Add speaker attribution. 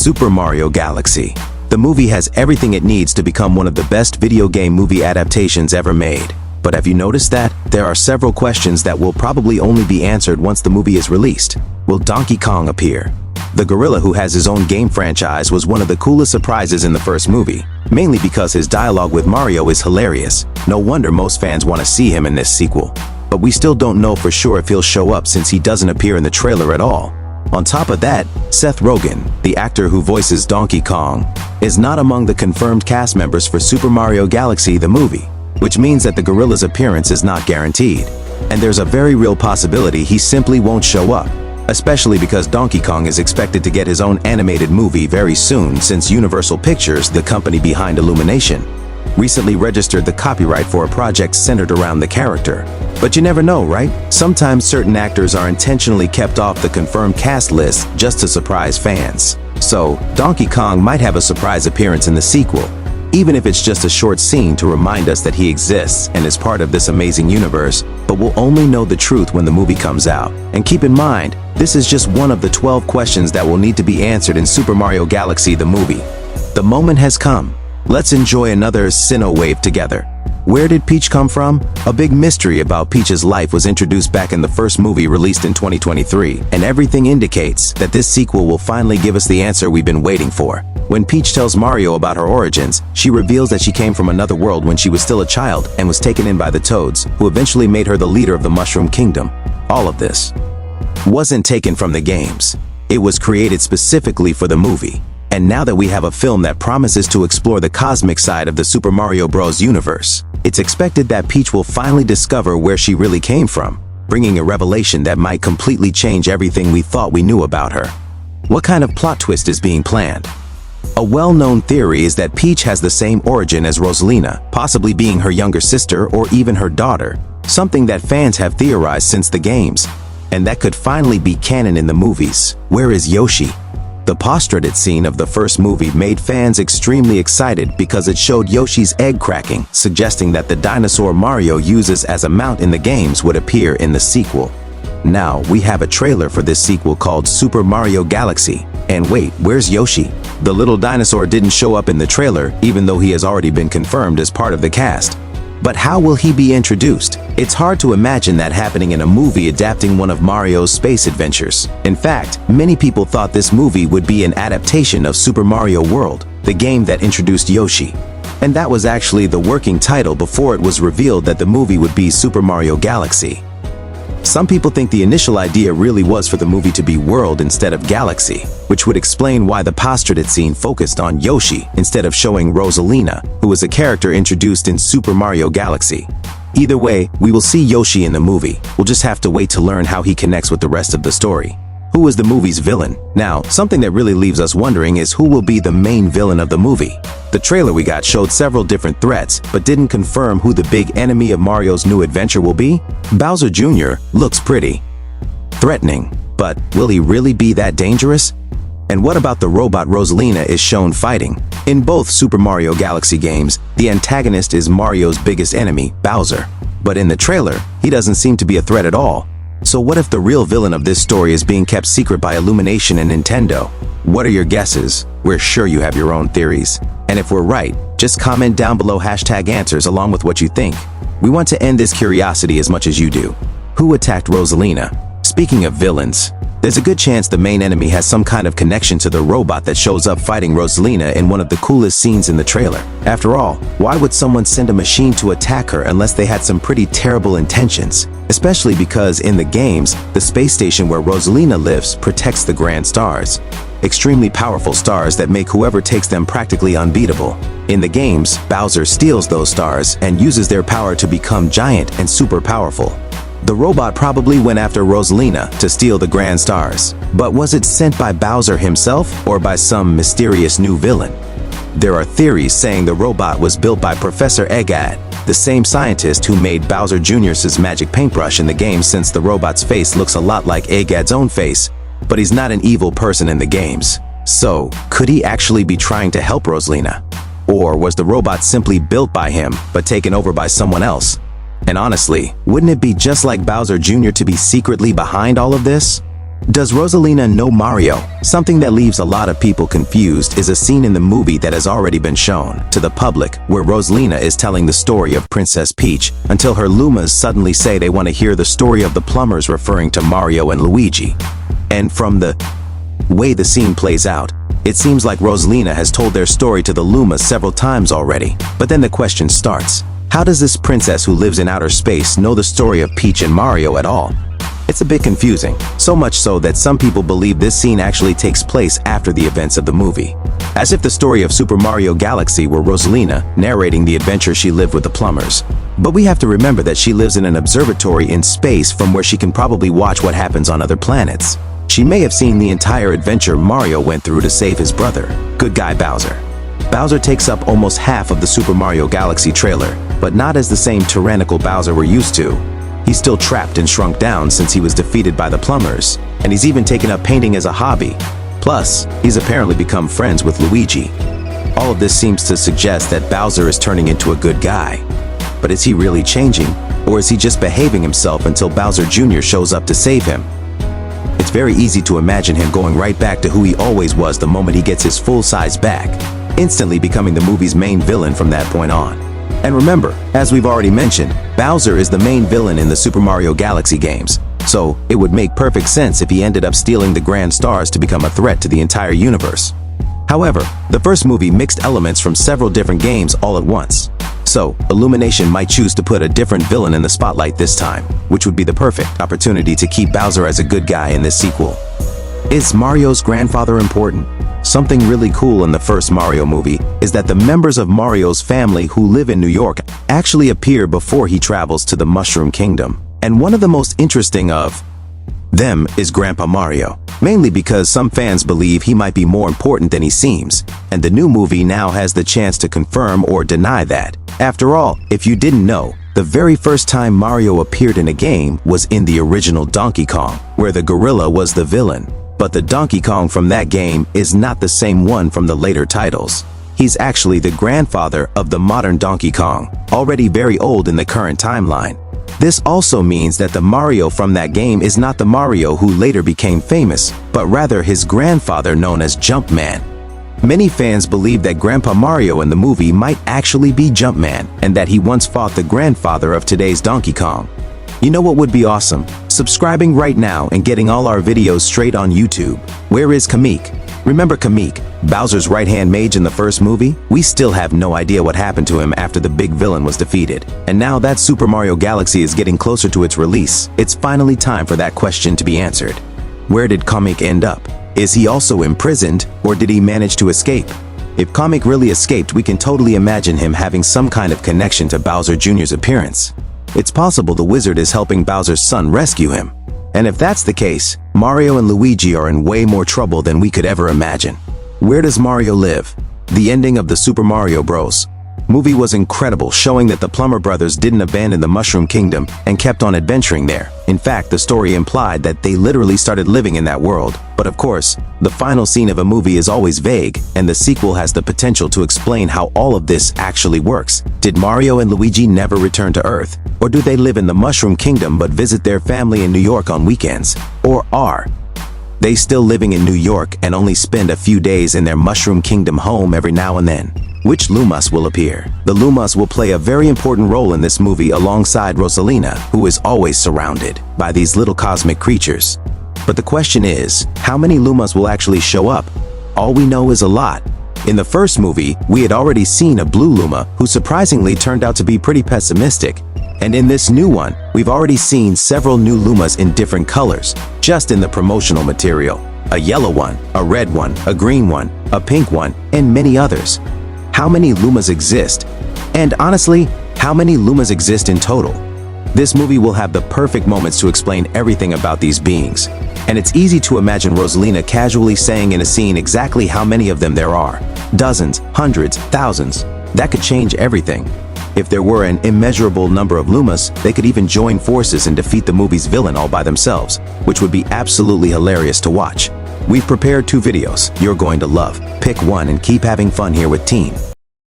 Speaker 1: Super Mario Galaxy. The movie has everything it needs to become one of the best video game movie adaptations ever made. But have you noticed that? There are several questions that will probably only be answered once the movie is released. Will Donkey Kong appear? The gorilla who has his own game franchise was one of the coolest surprises in the first movie, mainly because his dialogue with Mario is hilarious. No wonder most fans want to see him in this sequel. But we still don't know for sure if he'll show up since he doesn't appear in the trailer at all. On top of that, Seth Rogen, the actor who voices Donkey Kong, is not among the confirmed cast members for Super Mario Galaxy the movie, which means that the gorilla's appearance is not guaranteed. And there's a very real possibility he simply won't show up, especially because Donkey Kong is expected to get his own animated movie very soon since Universal Pictures, the company behind Illumination, recently registered the copyright for a project centered around the character. But you never know, right? Sometimes certain actors are intentionally kept off the confirmed cast list just to surprise fans. So, Donkey Kong might have a surprise appearance in the sequel, even if it's just a short scene to remind us that he exists and is part of this amazing universe, but we'll only know the truth when the movie comes out. And keep in mind, this is just one of the 12 questions that will need to be answered in Super Mario Galaxy the movie. The moment has come. Let's enjoy another Sinnoh wave together. Where did Peach come from? A big mystery about Peach's life was introduced back in the first movie released in 2023, and everything indicates that this sequel will finally give us the answer we've been waiting for. When Peach tells Mario about her origins, she reveals that she came from another world when she was still a child and was taken in by the Toads, who eventually made her the leader of the Mushroom Kingdom. All of this wasn't taken from the games. It was created specifically for the movie. And now that we have a film that promises to explore the cosmic side of the Super Mario Bros. Universe, it's expected that Peach will finally discover where she really came from, bringing a revelation that might completely change everything we thought we knew about her. What kind of plot twist is being planned? A well-known theory is that Peach has the same origin as Rosalina, possibly being her younger sister or even her daughter, something that fans have theorized since the games, and that could finally be canon in the movies. Where is Yoshi? The post-credit scene of the first movie made fans extremely excited because it showed Yoshi's egg cracking, suggesting that the dinosaur Mario uses as a mount in the games would appear in the sequel. Now, we have a trailer for this sequel called Super Mario Galaxy. And wait, where's Yoshi? The little dinosaur didn't show up in the trailer, even though he has already been confirmed as part of the cast. But how will he be introduced? It's hard to imagine that happening in a movie adapting one of Mario's space adventures. In fact, many people thought this movie would be an adaptation of Super Mario World, the game that introduced Yoshi. And that was actually the working title before it was revealed that the movie would be Super Mario Galaxy. Some people think the initial idea really was for the movie to be World instead of Galaxy, which would explain why the post-credit scene focused on Yoshi instead of showing Rosalina, who was a character introduced in Super Mario Galaxy. Either way, we will see Yoshi in the movie. We'll just have to wait to learn how he connects with the rest of the story. Who was the movie's villain? Now, something that really leaves us wondering is who will be the main villain of the movie. The trailer we got showed several different threats, but didn't confirm who the big enemy of Mario's new adventure will be. Bowser Jr. looks pretty threatening, but will he really be that dangerous? And what about the robot Rosalina is shown fighting? In both Super Mario Galaxy games, the antagonist is Mario's biggest enemy, Bowser. But in the trailer, he doesn't seem to be a threat at all. So what if the real villain of this story is being kept secret by Illumination and Nintendo? What are your guesses? We're sure you have your own theories. And if we're right, just comment down below #answers along with what you think. We want to end this curiosity as much as you do. Who attacked Rosalina? Speaking of villains, there's a good chance the main enemy has some kind of connection to the robot that shows up fighting Rosalina in one of the coolest scenes in the trailer. After all, why would someone send a machine to attack her unless they had some pretty terrible intentions? Especially because in the games, the space station where Rosalina lives protects the Grand Stars. Extremely powerful stars that make whoever takes them practically unbeatable. In the games, Bowser steals those stars and uses their power to become giant and super powerful. The robot probably went after Rosalina to steal the Grand Stars. But was it sent by Bowser himself or by some mysterious new villain? There are theories saying the robot was built by Professor Eggad, the same scientist who made Bowser Jr.'s magic paintbrush in the game, since the robot's face looks a lot like Eggad's own face, but he's not an evil person in the games. So, could he actually be trying to help Rosalina? Or was the robot simply built by him, but taken over by someone else? And honestly, wouldn't it be just like Bowser Jr. to be secretly behind all of this? Does Rosalina know Mario? Something that leaves a lot of people confused is a scene in the movie that has already been shown to the public where Rosalina is telling the story of Princess Peach until her Lumas suddenly say they want to hear the story of the plumbers, referring to Mario and Luigi. And from the way the scene plays out, it seems like Rosalina has told their story to the Lumas several times already. But then the question starts. How does this princess who lives in outer space know the story of Peach and Mario at all? It's a bit confusing, so much so that some people believe this scene actually takes place after the events of the movie. As if the story of Super Mario Galaxy were Rosalina narrating the adventure she lived with the plumbers. But we have to remember that she lives in an observatory in space from where she can probably watch what happens on other planets. She may have seen the entire adventure Mario went through to save his brother, good guy Bowser. Bowser takes up almost half of the Super Mario Galaxy trailer, but not as the same tyrannical Bowser we're used to. He's still trapped and shrunk down since he was defeated by the plumbers, and he's even taken up painting as a hobby. Plus, he's apparently become friends with Luigi. All of this seems to suggest that Bowser is turning into a good guy. But is he really changing, or is he just behaving himself until Bowser Jr. shows up to save him? It's very easy to imagine him going right back to who he always was the moment he gets his full size back, instantly becoming the movie's main villain from that point on. And remember, as we've already mentioned, Bowser is the main villain in the Super Mario Galaxy games, so it would make perfect sense if he ended up stealing the Grand Stars to become a threat to the entire universe. However, the first movie mixed elements from several different games all at once. So, Illumination might choose to put a different villain in the spotlight this time, which would be the perfect opportunity to keep Bowser as a good guy in this sequel. Is Mario's grandfather important? Something really cool in the first Mario movie is that the members of Mario's family who live in New York actually appear before he travels to the Mushroom Kingdom. And one of the most interesting of them is Grandpa Mario, mainly because some fans believe he might be more important than he seems, and the new movie now has the chance to confirm or deny that. After all, if you didn't know, the very first time Mario appeared in a game was in the original Donkey Kong, where the gorilla was the villain. But the Donkey Kong from that game is not the same one from the later titles. He's actually the grandfather of the modern Donkey Kong, already very old in the current timeline. This also means that the Mario from that game is not the Mario who later became famous, but rather his grandfather known as Jumpman. Many fans believe that Grandpa Mario in the movie might actually be Jumpman, and that he once fought the grandfather of today's Donkey Kong. You know what would be awesome? Subscribing right now and getting all our videos straight on YouTube. Where is Kamek? Remember Kamek, Bowser's right-hand mage in the first movie? We still have no idea what happened to him after the big villain was defeated. And now that Super Mario Galaxy is getting closer to its release, it's finally time for that question to be answered. Where did Kamek end up? Is he also imprisoned, or did he manage to escape? If Kamek really escaped, we can totally imagine him having some kind of connection to Bowser Jr.'s appearance. It's possible the wizard is helping Bowser's son rescue him. And if that's the case, Mario and Luigi are in way more trouble than we could ever imagine. Where does Mario live? The ending of the Super Mario Bros. Movie was incredible, showing that the Plumber Brothers didn't abandon the Mushroom Kingdom and kept on adventuring there. In fact, the story implied that they literally started living in that world. But of course, the final scene of a movie is always vague, and the sequel has the potential to explain how all of this actually works. Did Mario and Luigi never return to Earth? Or do they live in the Mushroom Kingdom but visit their family in New York on weekends? Or are they still living in New York and only spend a few days in their Mushroom Kingdom home every now and then? Which Lumas will appear? The Lumas will play a very important role in this movie alongside Rosalina, who is always surrounded by these little cosmic creatures. But the question is, how many Lumas will actually show up? All we know is a lot. In the first movie, we had already seen a blue Luma who surprisingly turned out to be pretty pessimistic. And in this new one, we've already seen several new Lumas in different colors, just in the promotional material. A yellow one, a red one, a green one, a pink one, and many others. How many Lumas exist? And honestly, how many Lumas exist in total? This movie will have the perfect moments to explain everything about these beings. And it's easy to imagine Rosalina casually saying in a scene exactly how many of them there are. Dozens, hundreds, thousands. That could change everything. If there were an immeasurable number of Lumas, they could even join forces and defeat the movie's villain all by themselves, which would be absolutely hilarious to watch. We've prepared 2 videos you're going to love. Pick one and keep having fun here with Team.